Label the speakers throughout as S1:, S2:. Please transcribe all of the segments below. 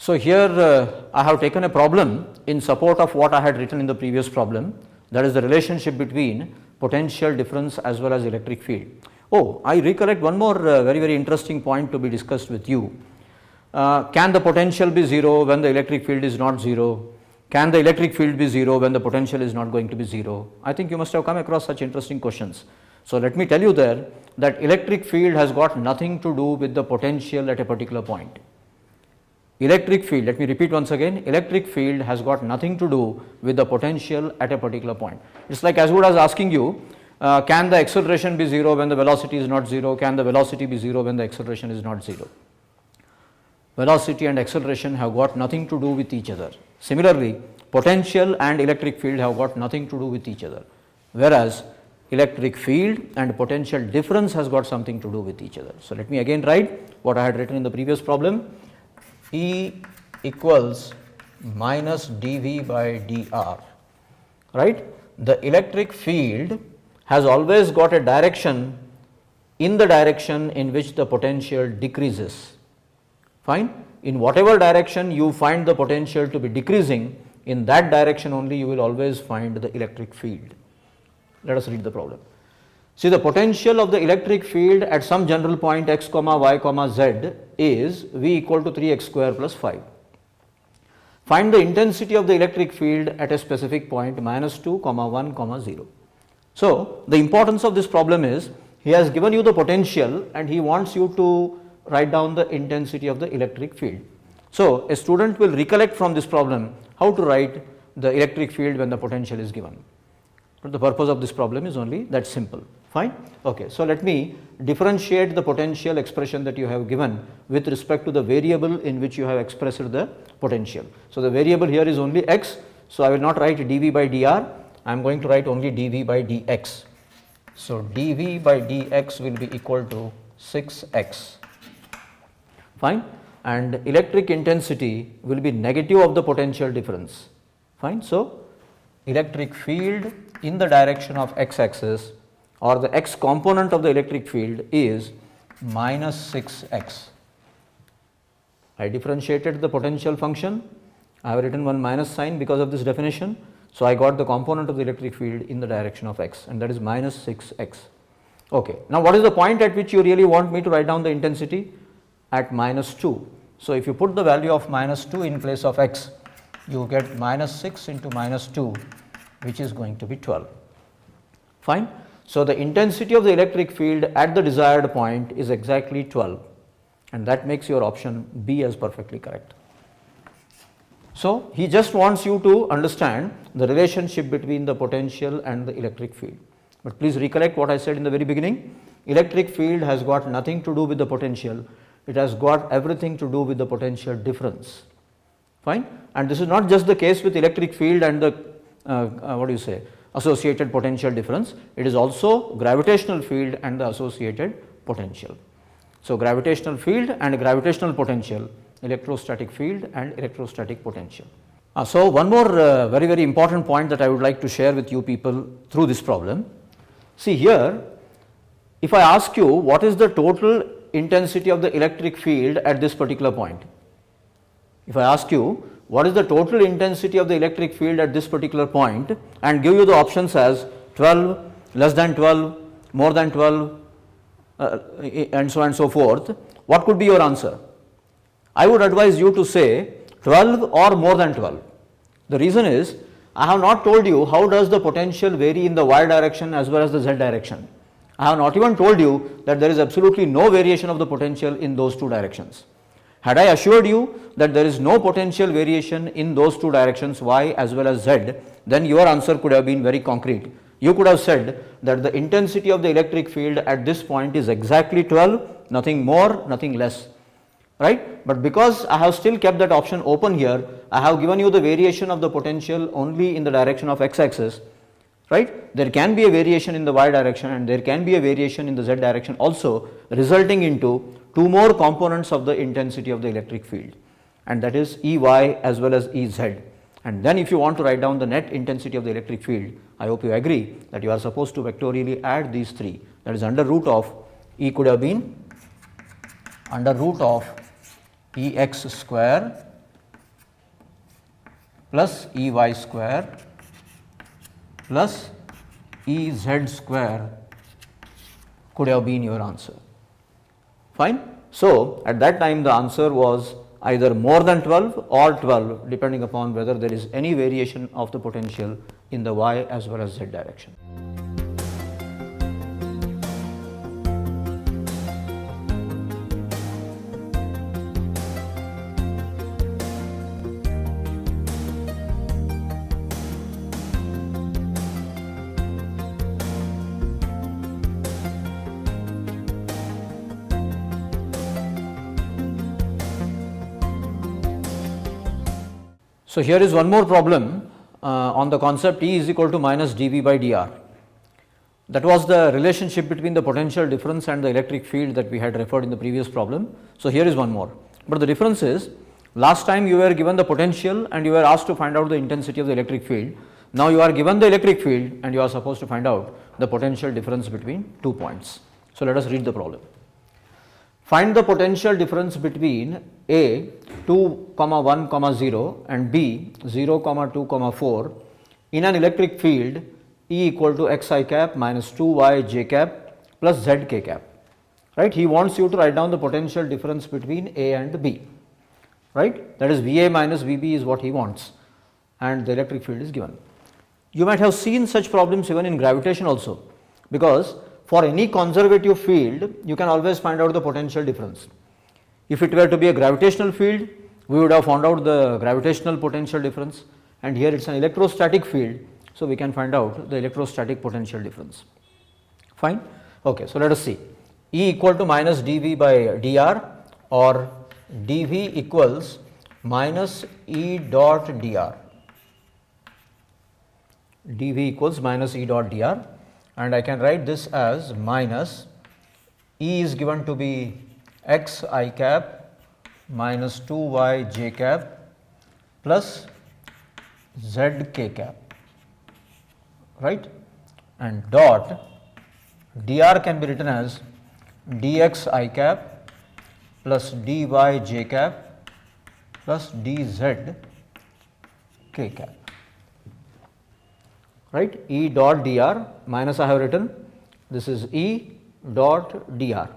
S1: So, here I have taken a problem in support of what I had written in the previous problem, that is the relationship between potential difference as well as electric field. Oh, I recollect one more very interesting point to be discussed with you. Can the potential be 0 when the electric field is not 0? Can the electric field be 0 when the potential is not going to be 0? I think you must have come across such interesting questions. So, let me tell you there that electric field has got nothing to do with the potential at a particular point. Electric field, let me repeat once again, electric field has got nothing to do with the potential at a particular point. It is like as good as asking you, can the acceleration be 0 when the velocity is not 0? Can the velocity be 0 when the acceleration is not 0? Velocity and acceleration have got nothing to do with each other. Similarly, potential and electric field have got nothing to do with each other, whereas electric field and potential difference has got something to do with each other. So, let me again write what I had written in the previous problem. E equals minus dV by dr, right. The electric field has always got a direction in the direction in which the potential decreases, fine. In whatever direction you find the potential to be decreasing, in that direction only you will always find the electric field. Let us read the problem. See, the potential of the electric field at some general point x comma y comma z is V equal to 3x square plus 5. Find the intensity of the electric field at a specific point minus 2 comma 1 comma 0. So, the importance of this problem is he has given you the potential and he wants you to write down the intensity of the electric field. So, a student will recollect from this problem how to write the electric field when the potential is given. But the purpose of this problem is only that simple, fine. Okay. So, let me differentiate the potential expression that you have given with respect to the variable in which you have expressed the potential. So, the variable here is only x. So, I will not write dV by dr, I am going to write only dV by dx. So, dV by dx will be equal to 6x, fine, and electric intensity will be negative of the potential difference, fine. So, electric field in the direction of x axis or the x component of the electric field is minus 6x. I differentiated the potential function, I have written one minus sign because of this definition. So, I got the component of the electric field in the direction of x, and that is minus 6x. Okay. Now, what is the point at which you really want me to write down the intensity? At minus 2. So, if you put the value of minus 2 in place of x, you get minus 6 into minus 2, which is going to be 12, fine. So, the intensity of the electric field at the desired point is exactly 12, and that makes your option B as perfectly correct. So, he just wants you to understand the relationship between the potential and the electric field, but please recollect what I said in the very beginning. Electric field has got nothing to do with the potential, it has got everything to do with the potential difference, fine. And this is not just the case with electric field and the associated potential difference, it is also gravitational field and the associated potential. So, gravitational field and gravitational potential, electrostatic field and electrostatic potential. So, one more very important point that I would like to share with you people through this problem. See here, if I ask you what is the total intensity of the electric field at this particular point, if I ask you what is the total intensity of the electric field at this particular point and give you the options as 12, less than 12, more than 12 and so on and so forth, what could be your answer? I would advise you to say 12 or more than 12. The reason is I have not told you how does the potential vary in the y direction as well as the z direction. I have not even told you that there is absolutely no variation of the potential in those two directions. Had I assured you that there is no potential variation in those two directions y as well as z, then your answer could have been very concrete. You could have said that the intensity of the electric field at this point is exactly 12, nothing more, nothing less, right. But because I have still kept that option open here, I have given you the variation of the potential only in the direction of x axis, right. There can be a variation in the y direction and there can be a variation in the z direction also, resulting into two more components of the intensity of the electric field, and that is Ey as well as Ez. And then if you want to write down the net intensity of the electric field, I hope you agree that you are supposed to vectorially add these three, that is under root of E could have been under root of Ex square plus Ey square plus Ez square could have been your answer. Fine. So, at that time the answer was either more than 12 or 12 depending upon whether there is any variation of the potential in the y as well as z direction. So, here is one more problem on the concept E is equal to minus dV by dr. That was the relationship between the potential difference and the electric field that we had referred in the previous problem. So, here is one more, but the difference is last time you were given the potential and you were asked to find out the intensity of the electric field. Now, you are given the electric field and you are supposed to find out the potential difference between 2 points. So, let us read the problem. Find the potential difference between A 2, 1, 0 and B 0, 2, 4 in an electric field E equal to xi cap minus 2y j cap plus z k cap. Right? He wants you to write down the potential difference between A and B. Right? That is VA minus VB is what he wants, and the electric field is given. You might have seen such problems even in gravitation also, because for any conservative field you can always find out the potential difference. If it were to be a gravitational field, we would have found out the gravitational potential difference, and here it is an electrostatic field, so we can find out the electrostatic potential difference. Fine. Okay, so let us see. E equal to minus dV by dr or dV equals minus E dot dr. dV equals minus E dot dr, and I can write this as minus E is given to be x I cap minus 2y j cap plus z k cap, right, and dot dr can be written as dx I cap plus dy j cap plus dz k cap, right. E dot dr minus I have written, this is E dot dr.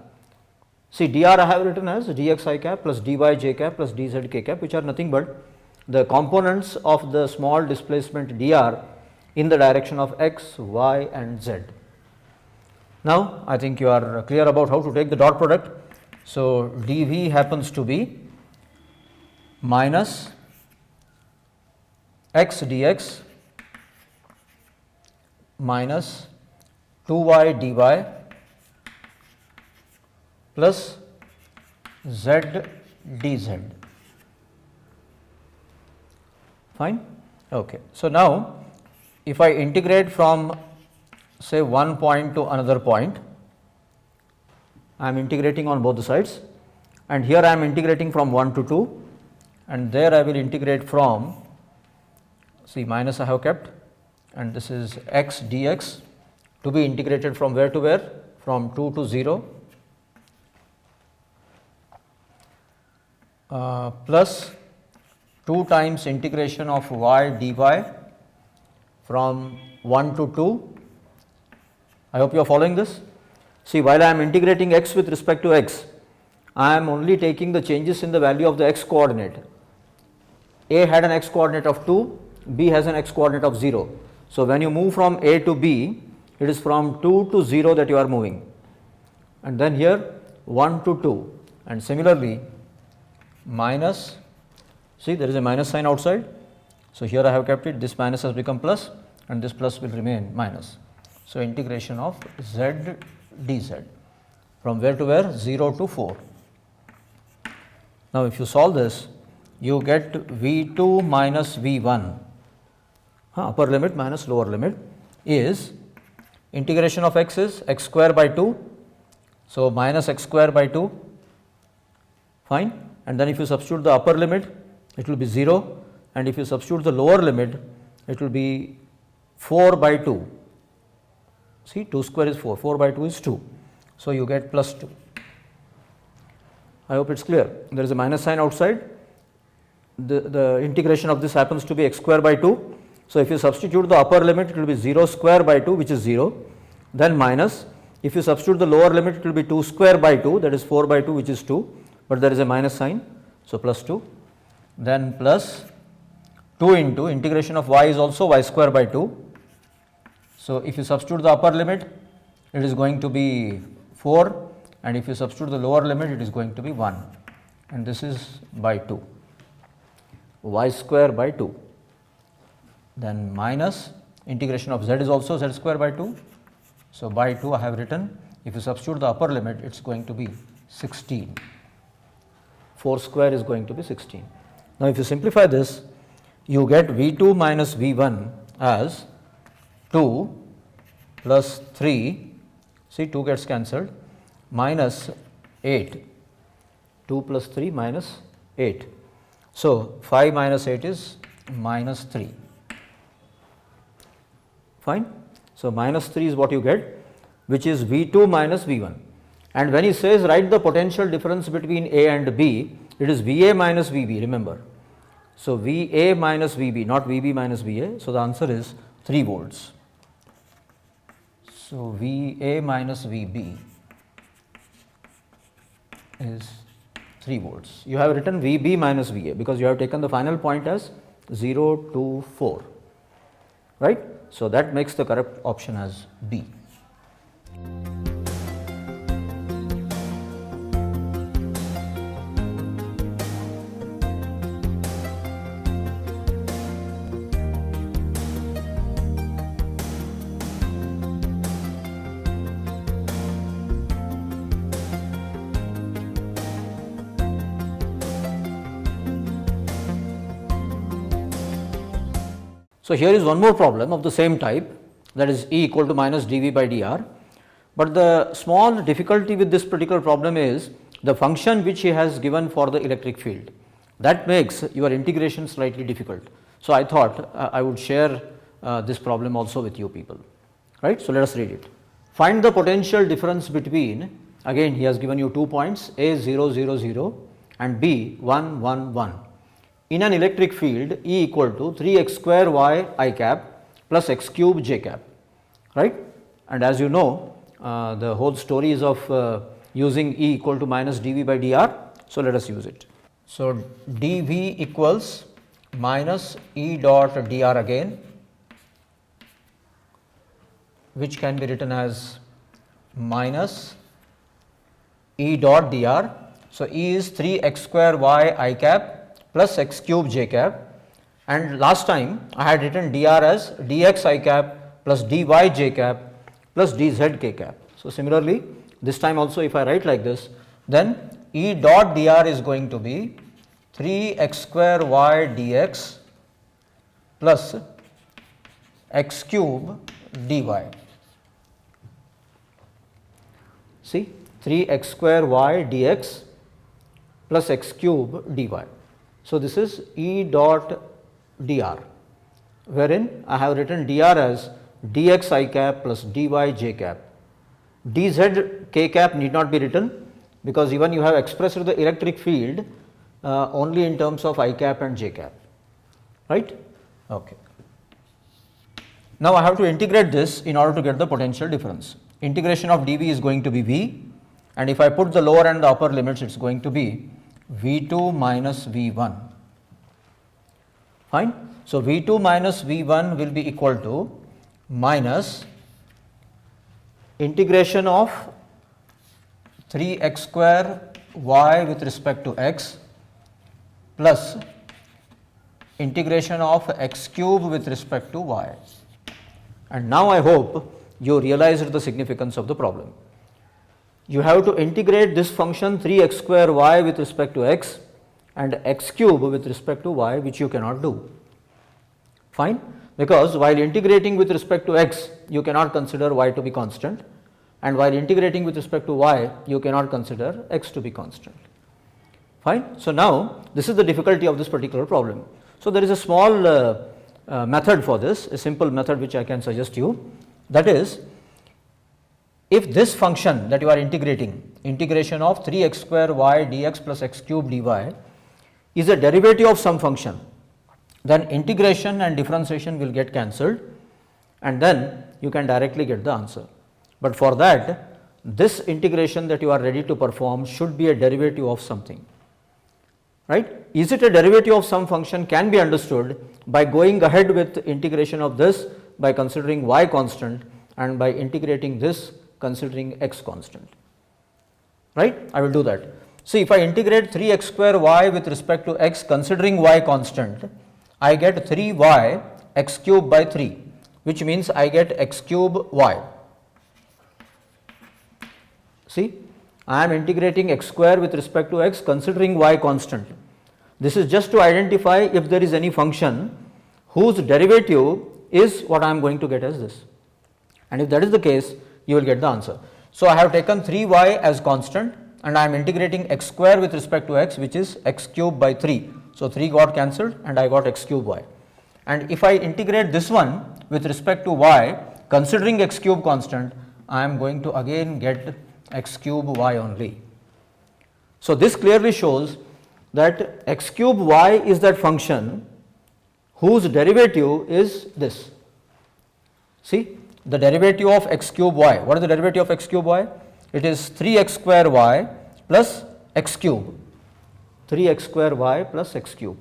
S1: See, dr I have written as dx I cap plus dy j cap plus dz k cap, which are nothing but the components of the small displacement dr in the direction of x, y and z. Now, I think you are clear about how to take the dot product. So, dV happens to be minus x dx minus 2y dy plus z dz. Fine. Okay. So, now if I integrate from say one point to another point, I am integrating on both the sides, and here I am integrating from 1 to 2, and there I will integrate from, see, minus I have kept, and this is x dx to be integrated from where to where, from 2 to 0, plus 2 times integration of y dy from 1 to 2. I hope you are following this. See, while I am integrating x with respect to x, I am only taking the changes in the value of the x coordinate. A had an x coordinate of 2, B has an x coordinate of 0. So, when you move from A to B, it is from 2 to 0 that you are moving, and then here 1 to 2, and similarly minus, see, there is a minus sign outside. So, here I have kept it, this minus has become plus and this plus will remain minus. So, integration of z dz from where to where, 0 to 4. Now, if you solve this, you get V2 minus V1, upper limit minus lower limit, is integration of x is x square by 2. So, minus x square by 2, fine, and then if you substitute the upper limit, it will be 0, and if you substitute the lower limit, it will be 4 by 2. See, 2 square is 4, 4 by 2 is 2. So, you get plus 2. I hope it is clear. There is a minus sign outside. the integration of this happens to be x square by 2. So, if you substitute the upper limit, it will be 0 square by 2, which is 0, then minus, if you substitute the lower limit, it will be 2 square by 2, that is 4 by 2, which is 2, but there is a minus sign, so plus 2, then plus 2 into integration of y is also y square by 2. So, if you substitute the upper limit, it is going to be 4, and if you substitute the lower limit, it is going to be 1, and this is by 2, y square by 2, then minus integration of z is also z square by 2. So, by 2 I have written, if you substitute the upper limit, it is going to be 16, 4 square is going to be 16. Now, if you simplify this, you get V2 minus V1 as 2 plus 3, see 2 gets cancelled, minus 8, 2 plus 3 minus 8. So, 5 minus 8 is minus 3, fine. So, minus 3 is what you get, which is V2 minus V1, and when he says write the potential difference between A and B, it is VA minus VB, remember. So, VA minus VB, not VB minus VA. So, the answer is 3 volts. So, VA minus VB is 3 volts. You have written VB minus VA because you have taken the final point as 0 to 4, right. So, that makes the correct option as B. So, here is one more problem of the same type, that is E equal to minus dV by dr, but the small difficulty with this particular problem is the function which he has given for the electric field, that makes your integration slightly difficult. So, I thought I would share this problem also with you people, right. So, let us read it. Find the potential difference between, again he has given you 2 points, A 0 0 0 and B 1 1 1. In an electric field E equal to 3x square y I cap plus x cube j cap, right. And as you know, the whole story is of using E equal to minus dV by dr. So, let us use it. So, dV equals minus E dot dr again, which can be written as minus E dot dr. So, E is 3x square y I cap plus x cube j cap, and last time I had written dr as dx I cap plus dy j cap plus dz k cap. So, similarly, this time also if I write like this, then E dot dr is going to be 3x square y dx plus x cube dy. See, 3x square y dx plus x cube dy. So, this is E dot dr, wherein I have written dr as dx I cap plus dy j cap. Dz k cap need not be written because even you have expressed the electric field only in terms of I cap and j cap, right. Okay. Now, I have to integrate this in order to get the potential difference. Integration of dV is going to be V, and if I put the lower and the upper limits, it is going to be V2 minus V1, fine. So, V2 minus V1 will be equal to minus integration of 3x square y with respect to x plus integration of x cube with respect to y. And now, I hope you realized the significance of the problem. You have to integrate this function 3x square y with respect to x and x cube with respect to y, which you cannot do, fine, because while integrating with respect to x you cannot consider y to be constant, and while integrating with respect to y you cannot consider x to be constant, fine. So, now this is the difficulty of this particular problem. So, there is a small method for this, a simple method which I can suggest you, that is, if this function that you are integrating, integration of 3x square y dx plus x cube dy, is a derivative of some function, then integration and differentiation will get cancelled and then you can directly get the answer. But for that, this integration that you are ready to perform should be a derivative of something, right. Is it a derivative of some function can be understood by going ahead with integration of this by considering y constant and by integrating this considering x constant, right. I will do that. See, if I integrate 3x square y with respect to x considering y constant, I get 3y x cube by 3, which means I get x cube y. See, I am integrating x square with respect to x considering y constant. This is just to identify if there is any function whose derivative is what I am going to get as this, and if that is the case, you will get the answer. So, I have taken 3y as constant and I am integrating x square with respect to x, which is x cube by 3. So, 3 got cancelled and I got x cube y. And if I integrate this one with respect to y considering x cube constant, I am going to again get x cube y only. So, this clearly shows that x cube y is that function whose derivative is this. See, the derivative of x cube y. What is the derivative of x cube y? It is 3x square y plus x cube. 3x square y plus x cube.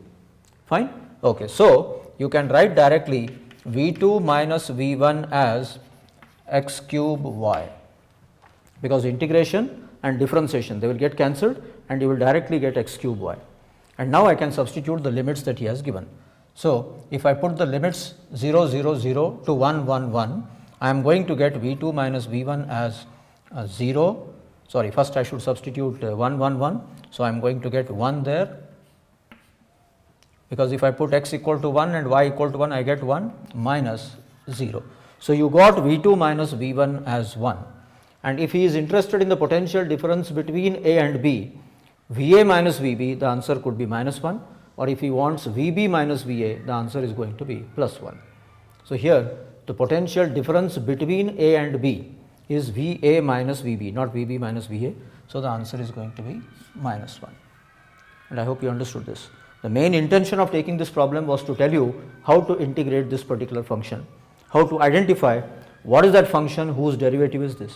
S1: Fine. Okay. So, you can write directly V2 minus V1 as x cube y, because integration and differentiation they will get cancelled and you will directly get x cube y. And now I can substitute the limits that he has given. So, if I put the limits 0 0 0 to 1 1 1, I am going to get V2 minus V1 as 0. Sorry, first I should substitute 1 1 1. So, I am going to get 1 there, because if I put x equal to 1 and y equal to 1, I get 1 minus 0. So, you got V2 minus V1 as 1, and if he is interested in the potential difference between A and B, VA minus VB, the answer could be minus 1, or if he wants VB minus VA, the answer is going to be plus 1. So, here the potential difference between A and B is VA minus VB, not VB minus VA. So, the answer is going to be minus 1, and I hope you understood this. The main intention of taking this problem was to tell you how to integrate this particular function, how to identify what is that function whose derivative is this.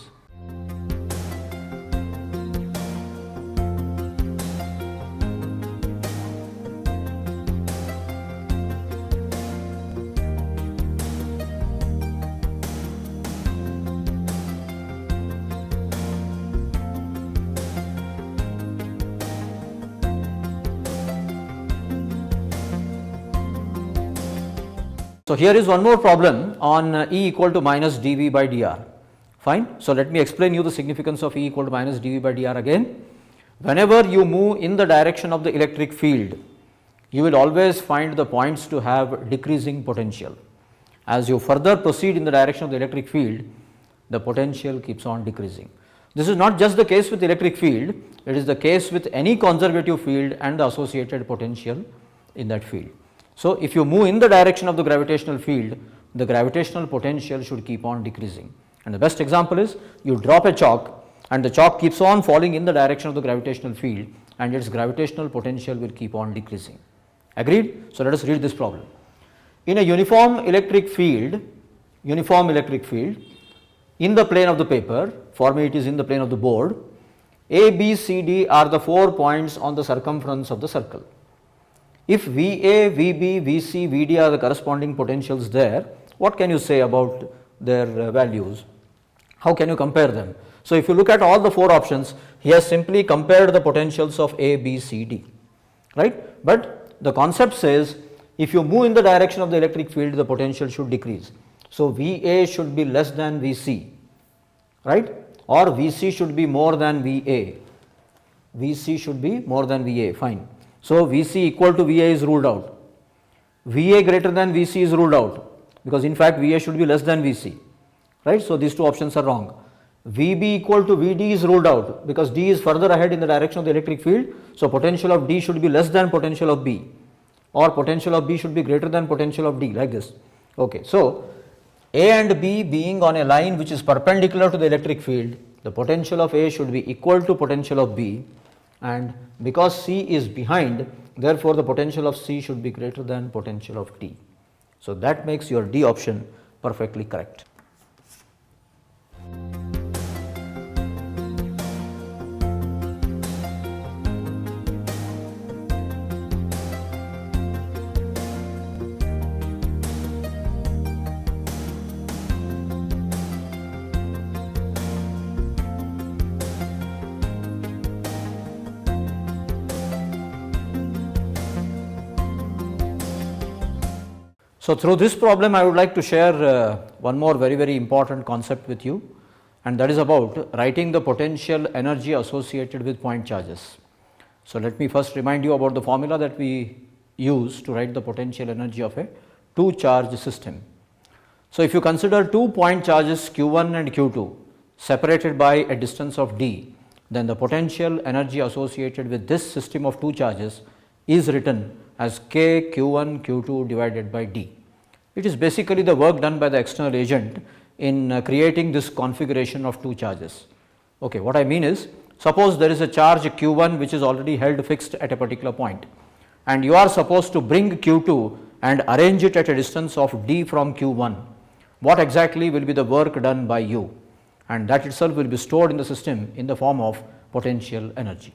S1: So, here is one more problem on E equal to minus dV by dr. Fine. So, let me explain you the significance of E equal to minus dV by dr again. Whenever you move in the direction of the electric field, you will always find the points to have decreasing potential. As you further proceed in the direction of the electric field, the potential keeps on decreasing. This is not just the case with the electric field, it is the case with any conservative field and the associated potential in that field. So, if you move in the direction of the gravitational field, the gravitational potential should keep on decreasing. And the best example is you drop a chalk and the chalk keeps on falling in the direction of the gravitational field and its gravitational potential will keep on decreasing. Agreed? So, let us read this problem. In a uniform electric field, in the plane of the paper, for me it is in the plane of the board, A, B, C, D are the 4 points on the circumference of the circle. If VA, VB, VC, VD are the corresponding potentials there, what can you say about their values? How can you compare them? So, if you look at all the 4 options, he has simply compared the potentials of A, B, C, D, right. But the concept says if you move in the direction of the electric field, the potential should decrease. So, VA should be less than VC, right, or VC should be more than VA. VC should be more than VA, fine. So, VC equal to VA is ruled out, VA greater than VC is ruled out, because in fact VA should be less than VC, right. So, these 2 options are wrong. VB equal to VD is ruled out, because D is further ahead in the direction of the electric field. So, potential of D should be less than potential of B, or potential of B should be greater than potential of D, like this. Okay. So, A and B being on a line which is perpendicular to the electric field, the potential of A should be equal to potential of B, and because C is behind, therefore the potential of C should be greater than potential of D. So that makes your D option perfectly correct. So through this problem I would like to share one more very important concept with you, and that is about writing the potential energy associated with point charges. So let me first remind you about the formula that we use to write the potential energy of a two charge system. So if you consider 2 point charges Q1 and Q2 separated by a distance of d, then the potential energy associated with this system of 2 charges is written as K Q1 Q2 divided by d. It is basically the work done by the external agent in creating this configuration of 2 charges. Okay, what I mean is, suppose there is a charge Q1 which is already held fixed at a particular point, and you are supposed to bring Q2 and arrange it at a distance of d from Q1. What exactly will be the work done by you? And that itself will be stored in the system in the form of potential energy.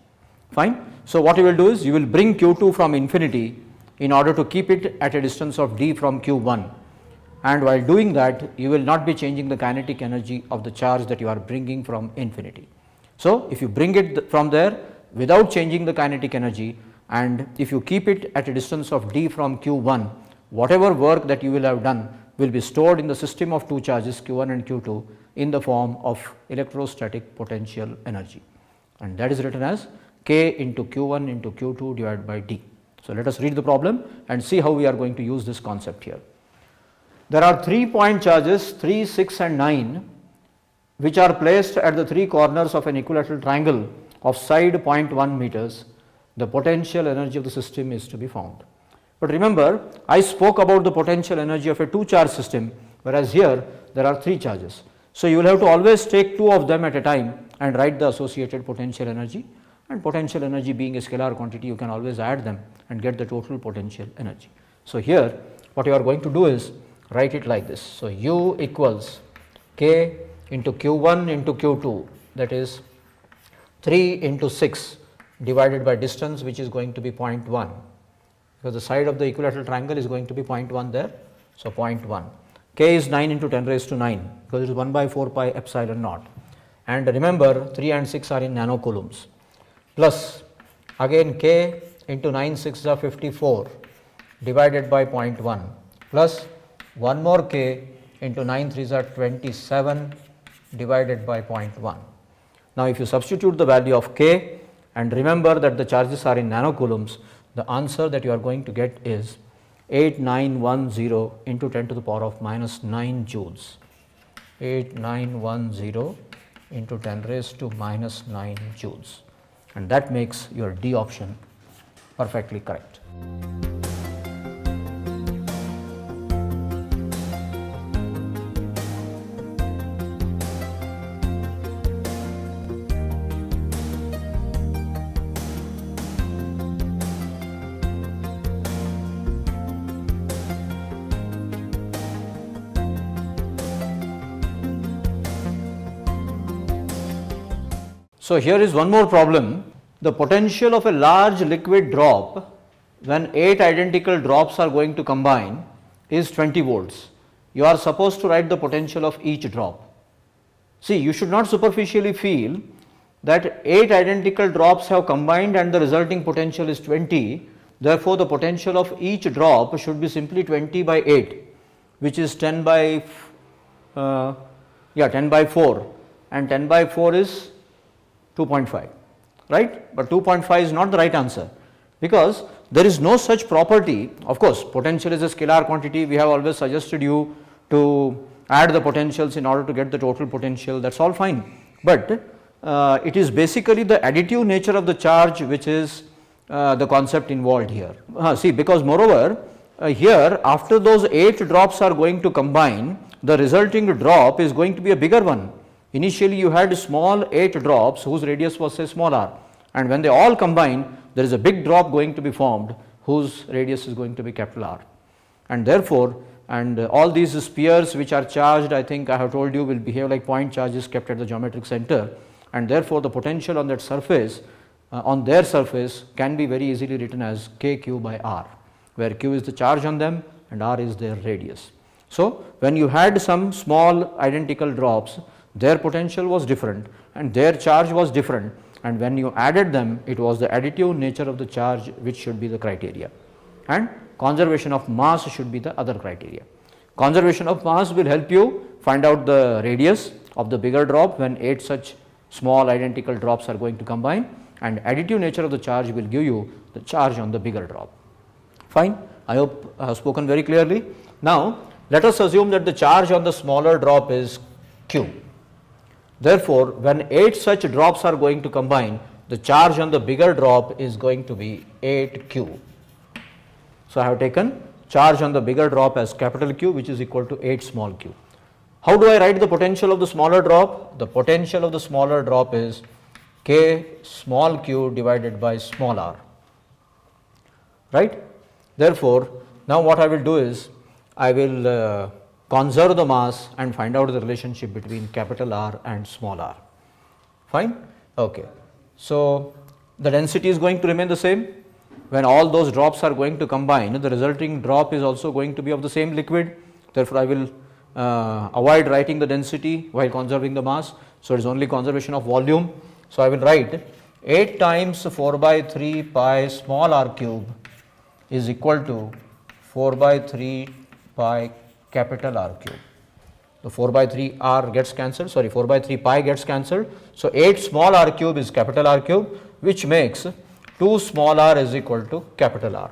S1: Fine. So what you will do is, you will bring Q2 from infinity in order to keep it at a distance of d from Q1, and while doing that you will not be changing the kinetic energy of the charge that you are bringing from infinity. So if you bring it from there without changing the kinetic energy, and if you keep it at a distance of d from Q1, whatever work that you will have done will be stored in the system of 2 charges Q1 and Q2 in the form of electrostatic potential energy, and that is written as K into Q1 into Q2 divided by d. So let us read the problem and see how we are going to use this concept here. There are 3 point charges 3, 6 and 9 which are placed at the 3 corners of an equilateral triangle of side 0.1 meters. The potential energy of the system is to be found. But remember, I spoke about the potential energy of a 2 charge system, whereas here there are 3 charges. So you will have to always take 2 of them at a time and write the associated potential energy, and potential energy being a scalar quantity, you can always add them and get the total potential energy. So here what you are going to do is write it like this. So U equals K into Q1 into Q2, that is 3 into 6 divided by distance, which is going to be 0.1, because the side of the equilateral triangle is going to be 0.1 there. So 0.1. K is 9 into 10 raised to 9, because it is 1 by 4 pi epsilon naught, and remember 3 and 6 are in nanocoulombs, plus again K into 9 6 are 54 divided by 0.1, plus one more K into 9 3s are 27 divided by 0.1. Now if you substitute the value of K and remember that the charges are in nanocoulombs, the answer that you are going to get is 8910 into 10 to the power of minus 9 joules. 8910 into 10 raised to minus 9 joules, and that makes your D option perfectly correct. So here is one more problem. The potential of a large liquid drop when 8 identical drops are going to combine is 20 volts. You are supposed to write the potential of each drop. See, you should not superficially feel that 8 identical drops have combined and the resulting potential is 20. Therefore, the potential of each drop should be simply 20 by 8, which is 10 by 4, and 10 by 4 is 2.5, right? But 2.5 is not the right answer, because there is no such property. Of course, potential is a scalar quantity. We have always suggested you to add the potentials in order to get the total potential. That's all fine, but it is basically the additive nature of the charge which is the concept involved here. See, because moreover here after those 8 drops are going to combine, the resulting drop is going to be a bigger one. Initially you had small 8 drops whose radius was say small r, and when they all combine, there is a big drop going to be formed whose radius is going to be capital R. And therefore, all these spheres which are charged, I think I have told you, will behave like point charges kept at the geometric center, and therefore the potential on that surface, on their surface, can be very easily written as kq by r, where q is the charge on them and r is their radius. So when you had some small identical drops, their potential was different and their charge was different, and when you added them, it was the additive nature of the charge which should be the criteria, and conservation of mass should be the other criteria. Conservation of mass will help you find out the radius of the bigger drop when 8 such small identical drops are going to combine, and additive nature of the charge will give you the charge on the bigger drop. Fine, I hope I have spoken very clearly. Now let us assume that the charge on the smaller drop is q. Therefore, when 8 such drops are going to combine, the charge on the bigger drop is going to be 8q. So I have taken charge on the bigger drop as capital Q, which is equal to 8 small q. How do I write the potential of the smaller drop? The potential of the smaller drop is k small q divided by small r, right? Therefore, now what I will do is I will conserve the mass and find out the relationship between capital R and small r. Fine? Okay. So the density is going to remain the same. When all those drops are going to combine, the resulting drop is also going to be of the same liquid. Therefore, I will avoid writing the density while conserving the mass. So it is only conservation of volume. So I will write 8 times 4 by 3 pi small r cube is equal to 4 by 3 pi capital R cube. The 4 by 3 r gets cancelled, 4 by 3 pi gets cancelled. So 8 small r cube is capital R cube, which makes 2 small r is equal to capital R.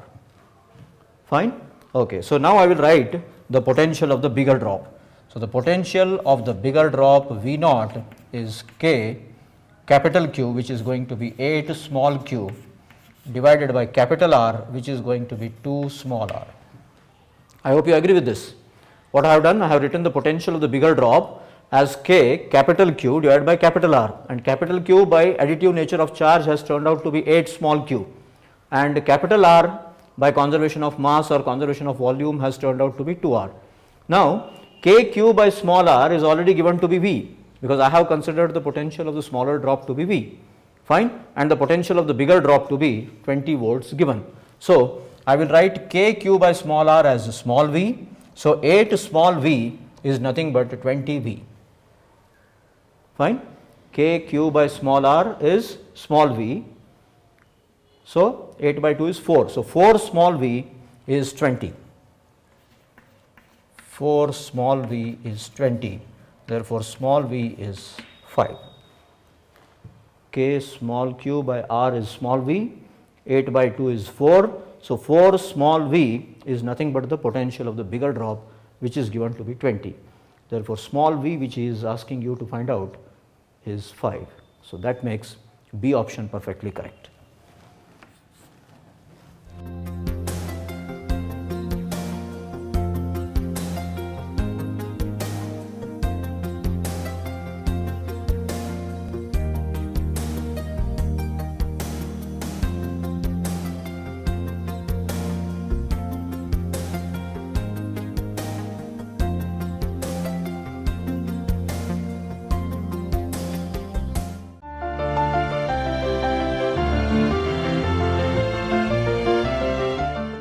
S1: Fine? Okay. So now I will write the potential of the bigger drop. So the potential of the bigger drop V naught is k capital Q, which is going to be 8 small q divided by capital R, which is going to be 2 small r. I hope you agree with this. What I have done, I have written the potential of the bigger drop as k capital Q divided by capital R, and capital Q by additive nature of charge has turned out to be 8 small q, and capital R by conservation of mass or conservation of volume has turned out to be 2r. Now kq by small r is already given to be V, because I have considered the potential of the smaller drop to be V. Fine, and the potential of the bigger drop to be 20 volts given. So I will write kq by small r as small v. So 8 small v is nothing but 20 V. Fine, kq by small r is small v. So 8 by 2 is 4. So 4 small v is 20. 4 small v is 20. Therefore, small v is 5. K small q by r is small v. 8 by 2 is 4. So 4 small v is nothing but the potential of the bigger drop, which is given to be 20. Therefore, small v, which he is asking you to find out, is 5. So that makes B option perfectly correct.